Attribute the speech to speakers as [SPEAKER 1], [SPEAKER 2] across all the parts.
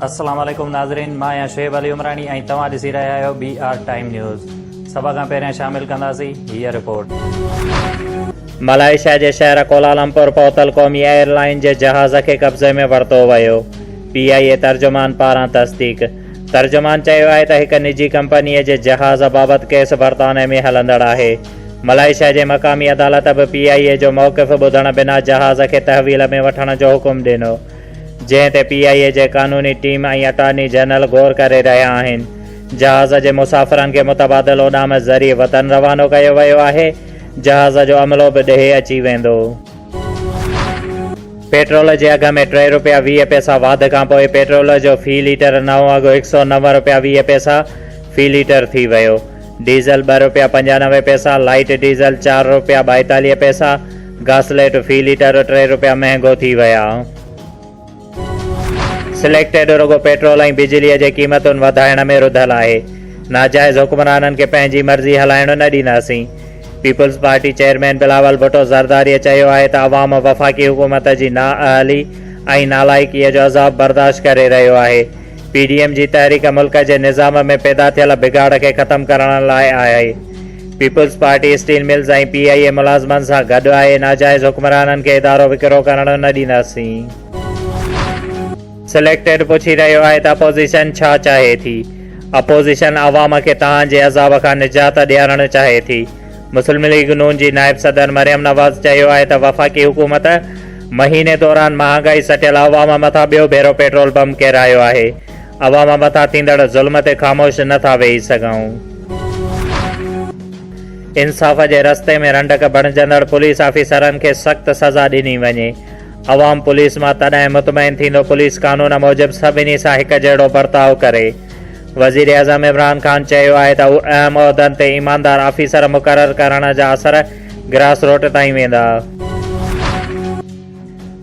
[SPEAKER 1] अस्सलाम वालेकुम नाज़रीन, मां आहियां शुएब अली उमरानी ऐं तव्हां ॾिसी रहिया आहियो BR टाइम न्यूज़। सभ खां पहिरियां शामिल कंदासीं हीअ रिपोर्ट। मलाइशिया जे शहर कोलालमपुर पहुतल क़ौमी एयरलाइन जे जहाज़ खे कब्ज़े में वरितो वियो। PIA तर्जुमान पारां तस्दीक। तर्जुमान चयो आहे त हिकु निजी कंपनीअ जे जहाज़ बाबति केस बर्ताने में हलंदड़ आहे। मलाइशिया जे मक़ामी अदालत बि PIA जो मौक़िफ़ ॿुधण बिना जहाज़ खे तहवील में वठण जो हुकुम ॾिनो, जंहिं ते PIA जे क़ानूनी टीम ऐं अटॉर्नी जनरल गौर करे रहिया आहिनि। जहाज़ जे मुसाफ़िरनि खे मुतबादिल उॾाम ज़रिए वतन रवानो कयो वियो आहे। जहाज़ जो अमलो बि ॾे अची वेंदो। पेट्रोल जे अघ में ₹3.20 वाध खां पोइ पेट्रोल जो फ़ी लीटर नओं अघु ₹109.20 फ़ी लीटर थी वियो। डीज़ल ₹2.95, लाइट डीज़ल ₹4.42, गासलेट फ़ी लीटर ₹3 महांगो थी विया। सिलेक्टेड रुगो पेट्रोल ऐं बिजलीअ जे क़ीमतुनि वधाइण में रुधल आहे। नाजाइज़ हुक्मराननि खे पंहिंजी मर्ज़ी हलाइण न ॾींदासीं। पीपल्स पार्टी चेयरमैन बिलावल भुट्टो ज़रदारीअ चयो आहे त अवाम वफ़ाक़ी हुकूमत जी नाअहली ऐं नालाइकीअ जो अज़ाब बर्दाश्त करे रहियो आहे। PDM जी तहरीक मुल्क जे निज़ाम में पैदा थियल बिगाड़ खे ख़तमु करण लाइ आहे। पीपल्स पार्टी स्टील मिल्स ऐं PIA मुलाज़मनि सां गॾु आहे। नाजाइज़ हुक्मराननि खे इदारो विकिरो करण न ॾींदासीं। सिलेक्टेड पुछी रहियो आहे त अपोज़िशन छा चाहे थी। अपोज़िशन अवाम खे तव्हांजे अज़ाब खां निजात ॾियारणु चाहे थी। मुस्लिम लीग नून जी नाइब सदर मरियम नवाज़ चयो आहे त वफ़ाक़ी हुकूमत महीने दौरान महांगाई सटियल अवाम मथां ॿियो भेरो पेट्रोल बम किरायो आहे। अवाम मथां थींदड़ ज़ुल्म ते ख़ामोश नथा वेही सघूं। इंसाफ़ जे रस्ते में रंडक बणिजंदड़ पुलिस ऑफिसरनि खे सख़्त सज़ा ॾिनी वञे। अवाम पुलिस मां तॾहिं मुतमइन थींदो पुलिस कानून मूजिबि सभिनी सां हिकु जहिड़ो बर्ताव करे। वज़ीर आज़म इमरान ख़ान चयो आहे त अहम उहिदनि ते ईमानदार ऑफिसर मुक़ररु करण जा असर ग्रास रूट ताईं वेंदा।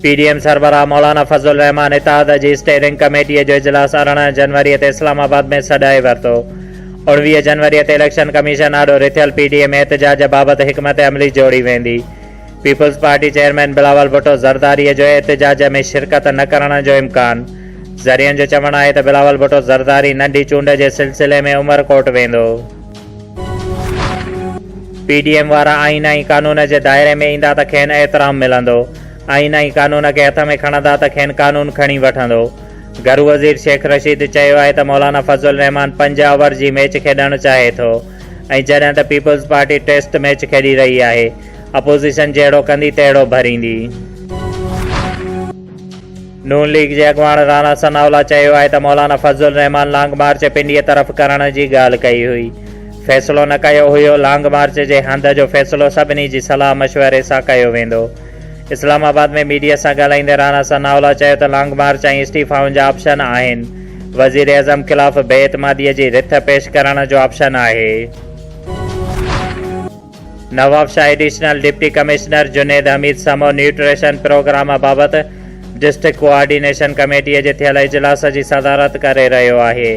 [SPEAKER 1] PDM सरबराह मौलाना फज़लुर रहमान इत्तेहाद जी स्टेयरिंग कमेटीअ जो इजलास 18 जनवरी ते इस्लामाबाद में सॾाए वरितो। 19 जनवरी ते इलेक्शन कमीशन आॾो रिथियल PDM एहतजाज बाबति हिकमत अमली जोड़ी वेंदी। पीपल्स पार्टी चेयरमैन बिलावल भुट्टो ज़रदारीअ जो एहतजाज में शिरकत न करण जो इम्कान। ज़रियनि जो चवणु आहे त बिलावल भुट्टो ज़रदारी नंढी चूंड जे सिलसिले में उमरकोट वेंदो। PDM वारा आइन ऐं कानून जे दायरे में ईंदा त खेनि एतिराम मिलंदो। आइन ऐं कानून खे हथ में खणंदा त खेनि कानून खणी वठंदो। घरू वज़ीर शेख रशीद चयो आहे त मौलाना फज़लुर रहमान 5 ओवर जी मैच खेॾणु चाहे थो ऐं जॾहिं त पीपल्स पार्टी टेस्ट मैच खेॾी रही आहे। अपोज़िशन जहिड़ो कंदी तहिड़ो भरींदी। नून लीग जे अॻुवाण राणा सनाउल्ला चयो आहे त मौलाना फज़लुर रहमान लॉन्ग मार्च पिंडीअ तरफ़ करण जी ॻाल्हि कई हुई। फ़ैसिलो न कयो हुयो। लॉन्ग मार्च जे हंध जो फ़ैसिलो सभिनी जी सलाह मशवरे सां कयो वेंदो। इस्लामाबाद में मीडिया सां ॻाल्हाईंदे राणा सनाउल्ला चयो त लॉन्ग मार्च ऐं इस्तीफ़ाउनि जा ऑप्शन आहिनि। वज़ीर आज़म ख़िलाफ़ बेइतमादीअ जी रिथ पेश करण जो ऑप्शन आहे। Nawabshah additional deputy commissioner Junaid Hamid समो न्यूट्रिशन प्रोग्राम बाबति डिस्ट्रिक्ट कोऑर्डिनेशन कमेटीअ जे थियल इजलास जी सदारत करे रहियो आहे।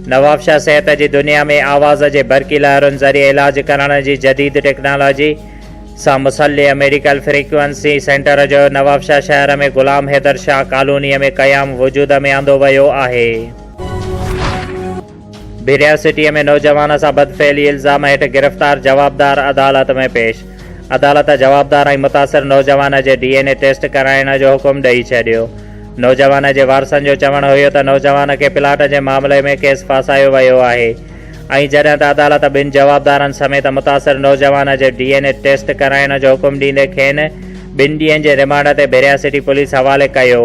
[SPEAKER 1] नवाबशाह सिहत जी दुनिया में आवाज़ जे बरक़ी लहरुनि ज़रिए इलाज करण जी जदीद टेक्नोलॉजी सां मुसल्लिह मेडिकल फ्रीक्वेंसी सेंटर जो नवाबशाह शहर में ग़ुलाम हैदर शाह कॉलोनीअ में क़याम वजूद में आंदो वियो आहे। भिरिया सिटीअ में नौजवान सां बदफ़ेली इल्ज़ाम हेठि गिरफ़्तार जवाबदार अदालत में पेश। अदालत जवाबदार ऐं मुतासिर नौजवान जे DNA टेस्ट कराइण जो हुकुम ॾेई छॾियो। नौजवान जे वारसनि जो चवणु हुयो त नौजवान खे प्लाट जे मामले में केस फासायो वियो आहे ऐं जॾहिं त अदालत ॿिनि जवाबदारनि समेत मुतासिर नौजवान जे DNA टेस्ट कराइण जो हुकुम ॾींदे खेनि 2 ॾींहंनि जे रिमांड ते भिरिया सिटी पुलिस हवाले कयो।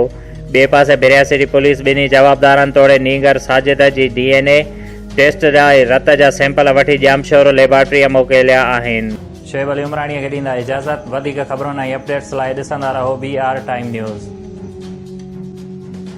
[SPEAKER 1] ॿिए पासे भिरिया सिटी पुलिस ॿिन्ही जवाबदारनि तोड़े नीगर साजिद जी DNA टेस्ट लाइ रत जा सैंपल वठी जामशोर लेबोरेटरीअ मोकिलिया आहिनि। शुएब अली उमरानीअ खे ॾींदा इजाज़त। वधीक ख़बरुनि ऐं अपडेट्स लाइ ॾिसंदा रहो BR टाइम न्यूज़।